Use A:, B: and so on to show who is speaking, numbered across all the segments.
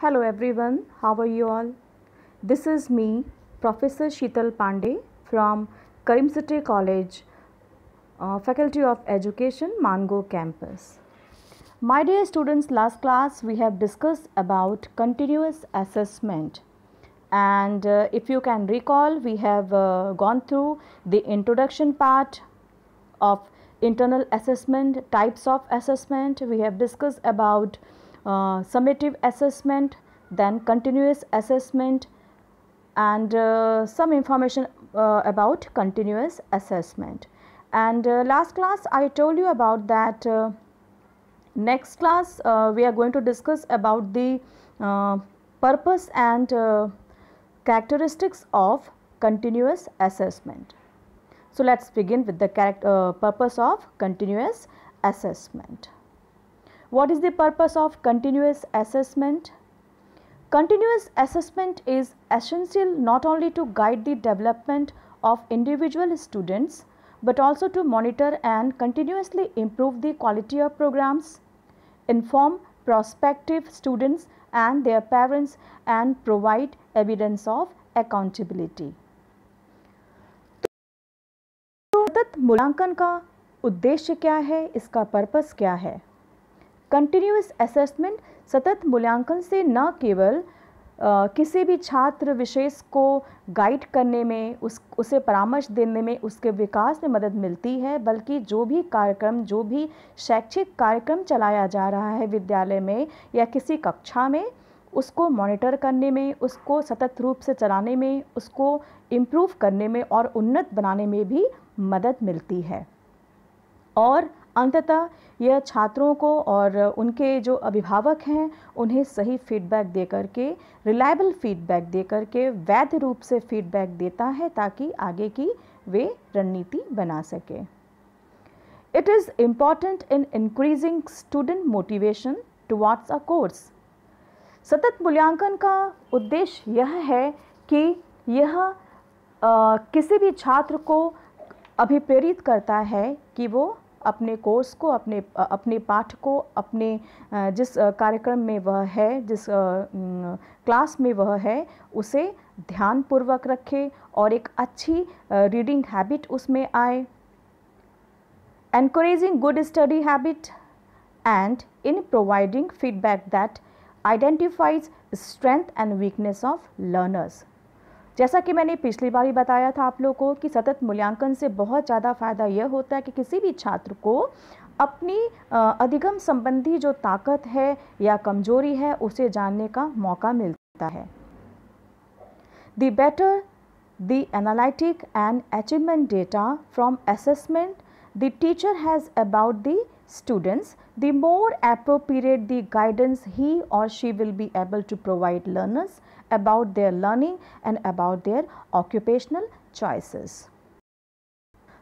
A: Hello everyone, how are you all? This is me, Professor Sheetal Pandey from Karim City College, Faculty of Education, Mango Campus. My dear students, last class we have discussed about continuous assessment. And if you can recall, we have gone through the introduction part of internal assessment, types of assessment. We have discussed about summative assessment, then continuous assessment, and some information about continuous assessment. And last class I told you about that. Next class we are going to discuss about the purpose and characteristics of continuous assessment. So let's begin with the purpose of continuous assessment. What is the purpose of continuous assessment? Continuous assessment is essential not only to guide the development of individual students but also to monitor and continuously improve the quality of programs, inform prospective students and their parents, and provide evidence of accountability. तो सतत मूल्यांकन का उद्देश्य क्या है, इसका purpose क्या है? कंटिन्यूअस असेसमेंट सतत मूल्यांकन से न केवल किसी भी छात्र विशेष को गाइड करने में, उसे परामर्श देने में, उसके विकास में मदद मिलती है, बल्कि जो भी कार्यक्रम, जो भी शैक्षिक कार्यक्रम चलाया जा रहा है विद्यालय में या किसी कक्षा में, उसको मॉनिटर करने में, उसको सतत रूप से चलाने में, उसको इम्प्रूव करने में और उन्नत बनाने में भी मदद मिलती है। और अंततः यह छात्रों को और उनके जो अभिभावक हैं उन्हें सही फीडबैक दे करके, रिलायबल फीडबैक दे करके, वैध रूप से फीडबैक देता है ताकि आगे की वे रणनीति बना सके। It is important in increasing student motivation towards a course. सतत मूल्यांकन का उद्देश्य यह है कि यह किसी भी छात्र को अभिप्रेरित करता है कि वो अपने कोर्स को, अपने पाठ को, अपने जिस कार्यक्रम में वह है, जिस क्लास में वह है, उसे ध्यानपूर्वक रखे और एक अच्छी रीडिंग हैबिट उसमें आए। Encouraging good study habit and in providing feedback that identifies strength and weakness of learners. जैसा कि मैंने पिछली बार ही बताया था आप लोगों को कि सतत मूल्यांकन से बहुत ज़्यादा फ़ायदा यह होता है कि किसी भी छात्र को अपनी अधिगम संबंधी जो ताकत है या कमजोरी है उसे जानने का मौका मिलता है। The better the analytic and achievement data from assessment the teacher has about the students, the more appropriate the guidance he or she will be able to provide learners about their learning and about their occupational choices.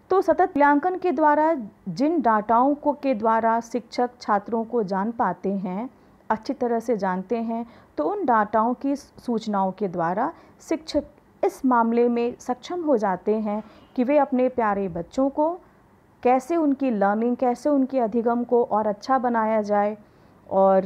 A: तो सतत मूल्यांकन के द्वारा जिन डाटाओं के द्वारा शिक्षक छात्रों को जान पाते हैं, अच्छी तरह से जानते हैं, तो उन डाटाओं की सूचनाओं के द्वारा शिक्षक इस मामले में सक्षम हो जाते हैं कि वे अपने प्यारे बच्चों को कैसे, उनकी लर्निंग, कैसे उनके अधिगम को और अच्छा बनाया जाए और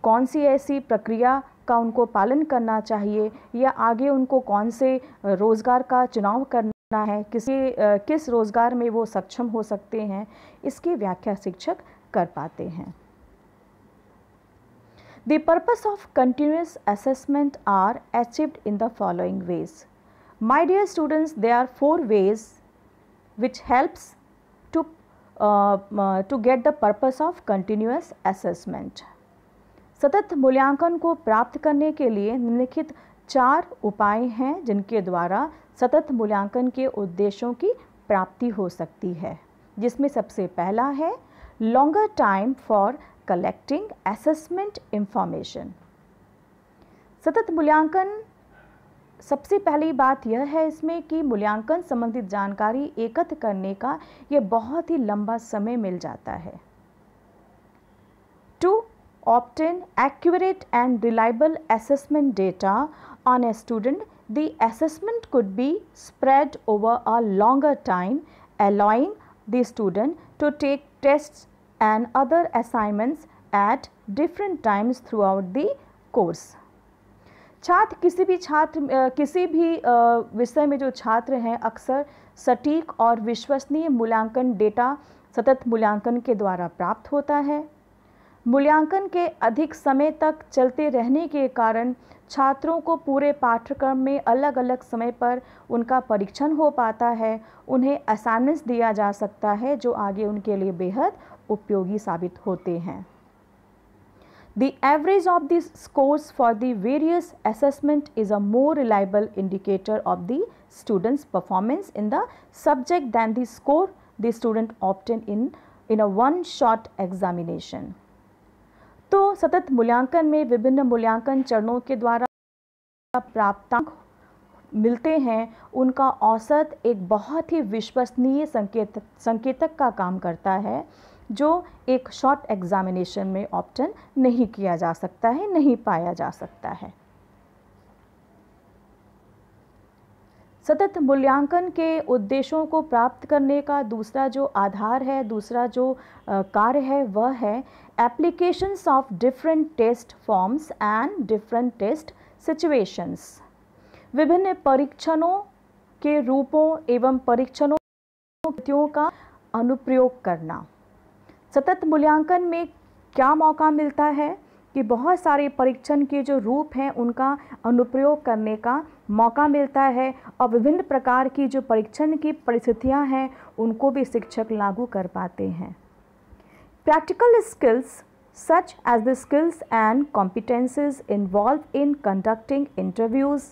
A: कौन सी ऐसी प्रक्रिया का उनको पालन करना चाहिए या आगे उनको कौन से रोज़गार का चुनाव करना है, किस रोज़गार में वो सक्षम हो सकते हैं, इसकी व्याख्या शिक्षक कर पाते हैं। The purpose of continuous assessment are achieved in the following ways. My dear students, there are 4 ways which helps to get the purpose of continuous assessment. सतत मूल्यांकन को प्राप्त करने के लिए निम्नलिखित 4 उपाय हैं जिनके द्वारा सतत मूल्यांकन के उद्देश्यों की प्राप्ति हो सकती है, जिसमें सबसे पहला है longer time for collecting assessment information. सतत मूल्यांकन, सबसे पहली बात यह है इसमें कि मूल्यांकन संबंधित जानकारी एकत्र करने का ये बहुत ही लंबा समय मिल जाता है। To obtain accurate and reliable assessment data on a student, the assessment could be spread over a longer time, allowing the student to take tests and other assignments at different times throughout the course. छात्र किसी भी विषय में जो छात्र हैं अक्सर सटीक और विश्वसनीय मूल्यांकन डेटा सतत मूल्यांकन के द्वारा प्राप्त होता है। मूल्यांकन के अधिक समय तक चलते रहने के कारण छात्रों को पूरे पाठ्यक्रम में अलग अलग समय पर उनका परीक्षण हो पाता है, उन्हें असाइनमेंट्स दिया जा सकता है जो आगे उनके लिए बेहद उपयोगी साबित होते हैं। The average of the scores for the various assessment is a more reliable indicator of the student's performance in the subject than the score the student obtained in a one-shot examination. तो सतत मूल्यांकन में विभिन्न मूल्यांकन चरणों के द्वारा प्राप्तांक मिलते हैं, उनका औसत एक बहुत ही विश्वसनीय संकेतक का काम करता है जो एक शॉर्ट एग्जामिनेशन में ऑप्टेन नहीं किया जा सकता है, नहीं पाया जा सकता है। सतत मूल्यांकन के उद्देश्यों को प्राप्त करने का दूसरा जो आधार है, दूसरा जो कार्य है वह है applications of different test forms and different test situations. विभिन्न परीक्षणों के रूपों एवं परीक्षणों का अनुप्रयोग करना। सतत मूल्यांकन में क्या मौका मिलता है कि बहुत सारे परीक्षण के जो रूप हैं उनका अनुप्रयोग करने का मौका मिलता है और विभिन्न प्रकार की जो परीक्षण की परिस्थितियां हैं उनको भी शिक्षक लागू कर पाते हैं। Practical skills such as the skills and competences involve in conducting interviews,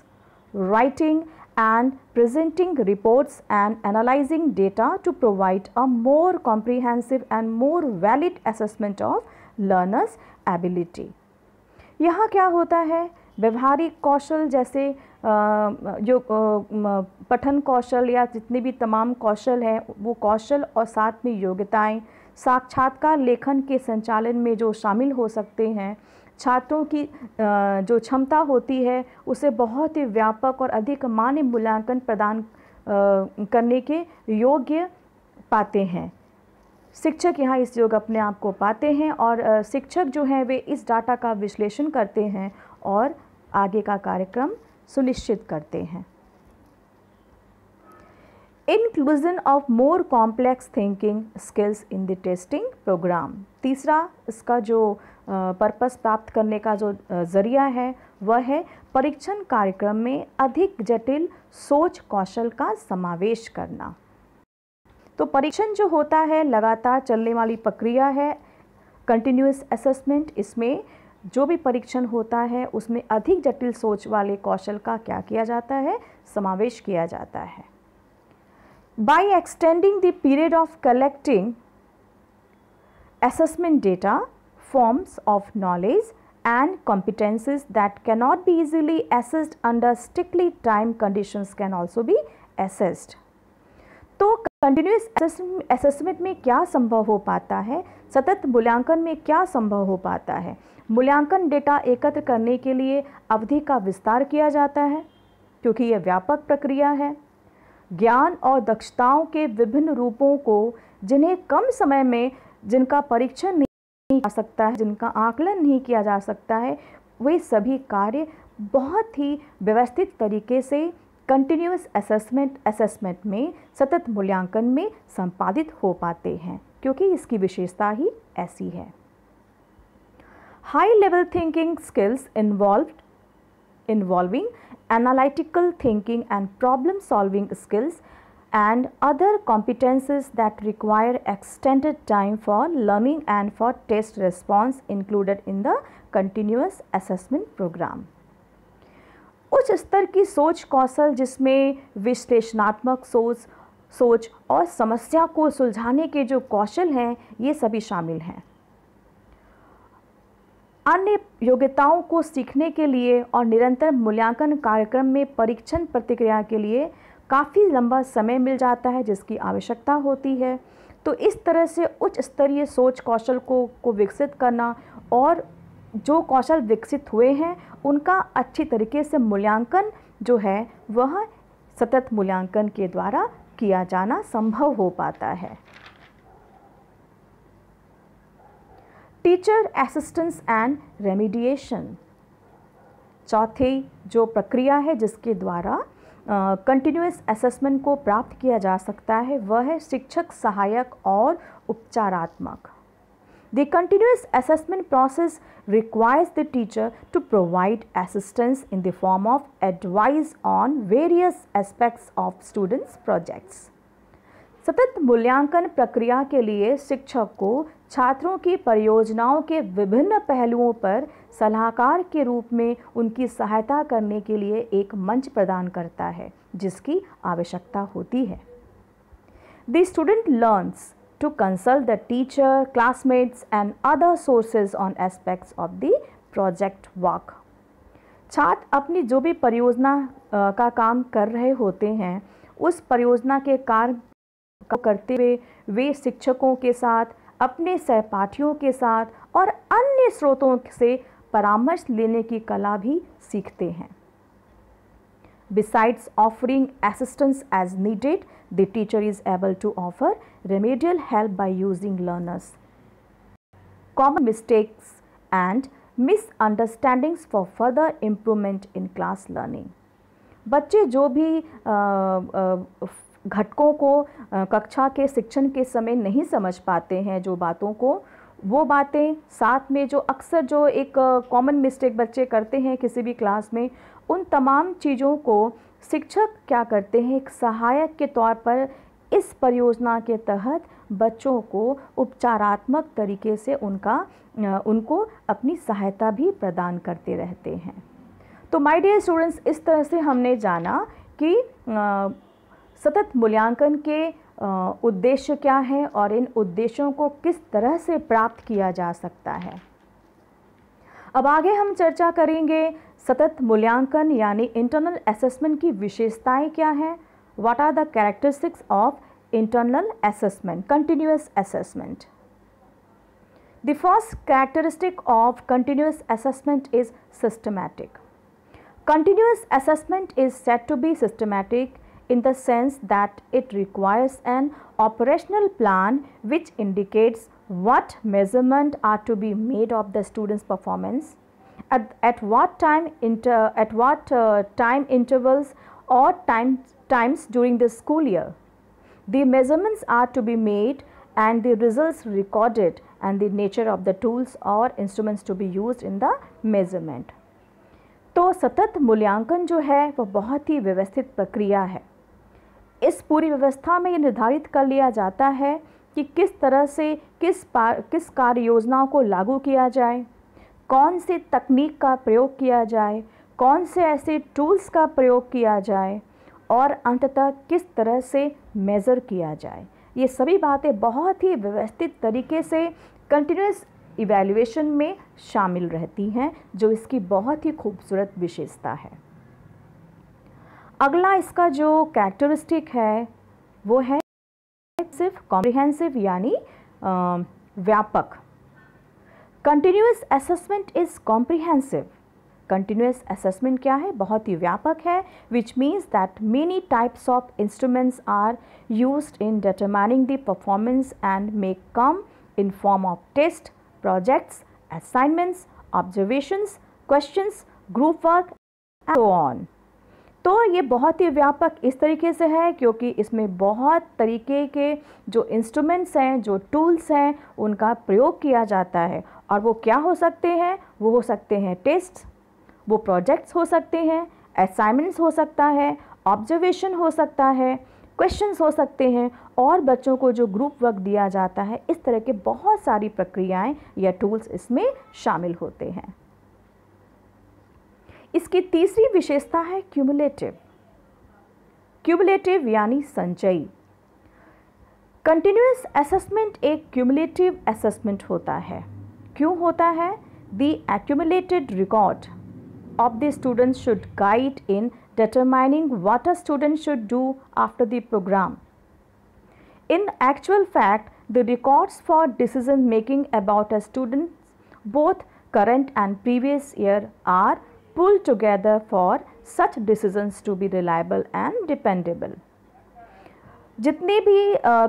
A: writing and presenting reports and analyzing data to provide a more comprehensive and more valid assessment of learners' ability. यहाँ क्या होता है, व्यवहारिक कौशल जैसे जो पठन कौशल या जितने भी तमाम कौशल हैं वो कौशल और साथ में योग्यताएं साक्षात्कार लेखन के संचालन में जो शामिल हो सकते हैं, छात्रों की जो क्षमता होती है उसे बहुत ही व्यापक और अधिक मान्य मूल्यांकन प्रदान करने के योग्य पाते हैं। शिक्षक यहाँ इस योग अपने आप को पाते हैं और शिक्षक जो हैं वे इस डाटा का विश्लेषण करते हैं और आगे का कार्यक्रम सुनिश्चित करते हैं। Inclusion of more complex thinking skills in the testing program। तीसरा इसका जो पर्पस प्राप्त करने का जो ज़रिया है वह है परीक्षण कार्यक्रम में अधिक जटिल सोच कौशल का समावेश करना। तो परीक्षण जो होता है लगातार चलने वाली प्रक्रिया है, कंटिन्यूअस असेसमेंट। इसमें जो भी परीक्षण होता है उसमें अधिक जटिल सोच वाले कौशल का क्या किया जाता है, समावेश किया जाता है। By extending the period of collecting assessment data, forms of knowledge and competencies that cannot be easily assessed under strictly time conditions can also be assessed। तो कंटिन्यूअस असेसमेंट में क्या संभव हो पाता है, सतत मूल्यांकन में क्या संभव हो पाता है। मूल्यांकन डेटा एकत्र करने के लिए अवधि का विस्तार किया जाता है क्योंकि यह व्यापक प्रक्रिया है। ज्ञान और दक्षताओं के विभिन्न रूपों को जिन्हें कम समय में जिनका परीक्षण नहीं किया जा सकता है, जिनका आकलन नहीं किया जा सकता है, वे सभी कार्य बहुत ही व्यवस्थित तरीके से कंटिन्यूअस असेसमेंट में सतत मूल्यांकन में संपादित हो पाते हैं क्योंकि इसकी विशेषता ही ऐसी है। High level thinking skills involving analytical thinking and problem solving skills and other competences that require extended time for learning and for test response included in the continuous assessment program। उच्च स्तर की सोच कौशल जिसमें विश्लेषणात्मक सोच और समस्या को सुलझाने के जो कौशल हैं ये सभी शामिल हैं। अन्य योग्यताओं को सीखने के लिए और निरंतर मूल्यांकन कार्यक्रम में परीक्षण प्रतिक्रिया के लिए काफ़ी लंबा समय मिल जाता है जिसकी आवश्यकता होती है। तो इस तरह से उच्च स्तरीय सोच कौशल को विकसित करना और जो कौशल विकसित हुए हैं उनका अच्छी तरीके से मूल्यांकन जो है वह सतत मूल्यांकन के द्वारा किया जाना संभव हो पाता है। Teacher assistance and remediation. चौथी जो प्रक्रिया है जिसके द्वारा कंटिन्यूअस असेसमेंट को प्राप्त किया जा सकता है वह है शिक्षक सहायक और उपचारात्मक। The continuous assessment process requires the teacher to provide assistance in the form of advice on various aspects of students' projects. सतत मूल्यांकन प्रक्रिया के लिए शिक्षक को छात्रों की परियोजनाओं के विभिन्न पहलुओं पर सलाहकार के रूप में उनकी सहायता करने के लिए एक मंच प्रदान करता है जिसकी आवश्यकता होती है। The student learns to consult the teacher, classmates and other sources on aspects of the project work. छात्र अपनी जो भी परियोजना का काम कर रहे होते हैं उस परियोजना के कार्य करते हुए वे शिक्षकों के साथ, अपने सहपाठियों के साथ और अन्य स्रोतों से परामर्श लेने की कला भी सीखते हैं। Besides offering assistance as needed, the teacher is able to offer remedial help by using learners' common mistakes and misunderstandings for further improvement in class learning. बच्चे जो भी घटकों को कक्षा के शिक्षण के समय नहीं समझ पाते हैं, जो बातों को, वो बातें साथ में जो अक्सर जो एक कॉमन मिस्टेक बच्चे करते हैं किसी भी क्लास में, उन तमाम चीज़ों को शिक्षक क्या करते हैं, एक सहायक के तौर पर इस परियोजना के तहत बच्चों को उपचारात्मक तरीके से उनको अपनी सहायता भी प्रदान करते रहते हैं। तो माय डियर स्टूडेंट्स, इस तरह से हमने जाना कि सतत मूल्यांकन के उद्देश्य क्या है और इन उद्देश्यों को किस तरह से प्राप्त किया जा सकता है। अब आगे हम चर्चा करेंगे सतत मूल्यांकन यानी इंटरनल असेसमेंट की विशेषताएं क्या हैं। What are the characteristics of internal assessment, continuous assessment. The first characteristic of continuous assessment is systematic. Continuous assessment is said to be systematic in the sense that it requires an operational plan which indicates what measurements are to be made of the student's performance, at what time intervals or times during the school year. The measurements are to be made and the results recorded, and the nature of the tools or instruments to be used in the measurement. तो सतत मूल्यांकन जो है वह बहुत ही व्यवस्थित प्रक्रिया है। इस पूरी व्यवस्था में ये निर्धारित कर लिया जाता है कि किस तरह से किस कार्य योजनाओं को लागू किया जाए, कौन से तकनीक का प्रयोग किया जाए, कौन से ऐसे टूल्स का प्रयोग किया जाए और अंततः किस तरह से मेज़र किया जाए। ये सभी बातें बहुत ही व्यवस्थित तरीके से कंटिन्यूअस इवैल्यूएशन में शामिल रहती हैं, जो इसकी बहुत ही खूबसूरत विशेषता है। अगला इसका जो कैरेक्टरिस्टिक है वो है सिर्फ कॉम्प्रिहेंसिव यानी व्यापक। Continuous assessment is comprehensive. Continuous assessment क्या है? बहुत ही व्यापक है, which means that many types of instruments are used in determining the performance and may come in form of test, projects, assignments, observations, questions, group work and so on. तो ये बहुत ही व्यापक इस तरीके से है क्योंकि इसमें बहुत तरीके के जो इंस्ट्रूमेंट्स हैं, जो टूल्स हैं, उनका प्रयोग किया जाता है। और वो क्या हो सकते हैं? वो हो सकते हैं टेस्ट, वो प्रोजेक्ट्स हो सकते हैं, असाइनमेंट्स हो सकता है, ऑब्जर्वेशन हो सकता है, क्वेश्चंस हो सकते हैं और बच्चों को जो ग्रुप वर्क दिया जाता है। इस तरह के बहुत सारी प्रक्रियाएं या टूल्स इसमें शामिल होते हैं। इसकी तीसरी विशेषता है क्यूमुलेटिव। क्यूमुलेटिव यानी संचयी। कंटिन्यूअस असेसमेंट एक क्यूमुलेटिव असेसमेंट होता है। क्यों होता है? The accumulated record of the students should guide in determining what a student should do after the program. In actual fact, the records for decision making about a student, both current and previous year, are pulled together for such decisions to be reliable and dependable. जितने भी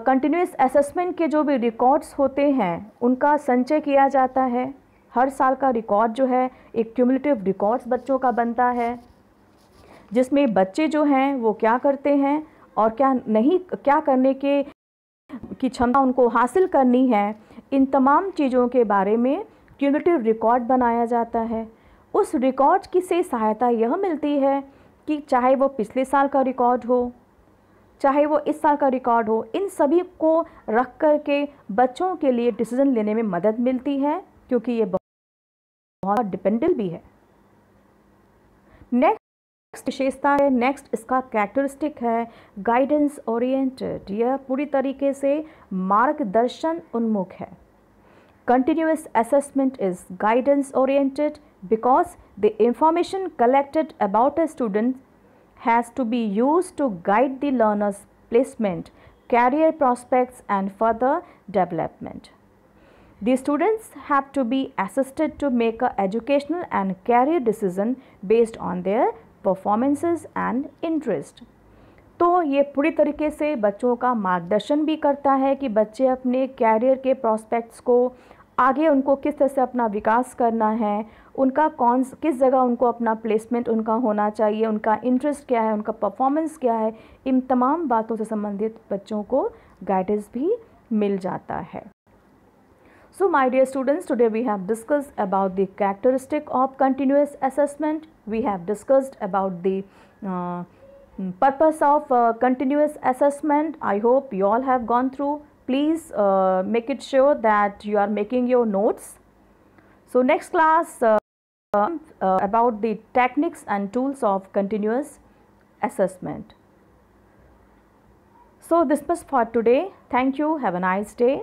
A: continuous assessment के जो भी records होते हैं उनका संचय किया जाता है। हर साल का रिकॉर्ड जो है एक क्यूमुलेटिव रिकॉर्ड्स बच्चों का बनता है, जिसमें बच्चे जो हैं वो क्या करते हैं और क्या करने की क्षमता उनको हासिल करनी है, इन तमाम चीज़ों के बारे में क्यूमुलेटिव रिकॉर्ड बनाया जाता है। उस रिकॉर्ड की से सहायता यह मिलती है कि चाहे वो पिछले साल का रिकॉर्ड हो, चाहे वो इस साल का रिकॉर्ड हो, इन सभी को रख कर के बच्चों के लिए डिसीजन लेने में मदद मिलती है, क्योंकि ये बहुत डिपेंडेबल भी है। नेक्स्ट विशेषता है, नेक्स्ट इसका कैरेक्टरिस्टिक है गाइडेंस ओरिएंटेड। यह पूरी तरीके से मार्गदर्शन उन्मुख है। Continuous assessment is guidance oriented because the information collected about a student has to be used to guide the learner's placement, career prospects and further development. The students have to be assisted to make an educational and career decision based on their performances and interest. तो ये पूरी तरीके से बच्चों का मार्गदर्शन भी करता है कि बच्चे अपने कैरियर के प्रॉस्पेक्ट्स को आगे उनको किस तरह से अपना विकास करना है, उनका किस जगह उनको अपना प्लेसमेंट उनका होना चाहिए, उनका इंटरेस्ट क्या है, उनका परफॉर्मेंस क्या है, इन तमाम बातों से संबंधित बच्चों को गाइडेंस भी मिल जाता है। So my dear students, today we have discussed about the characteristic of continuous assessment. We have discussed about the purpose of continuous assessment. I hope you all have gone through. Please make it sure that you are making your notes. So next class about the techniques and tools of continuous assessment. So this was for today. Thank you. Have a nice day.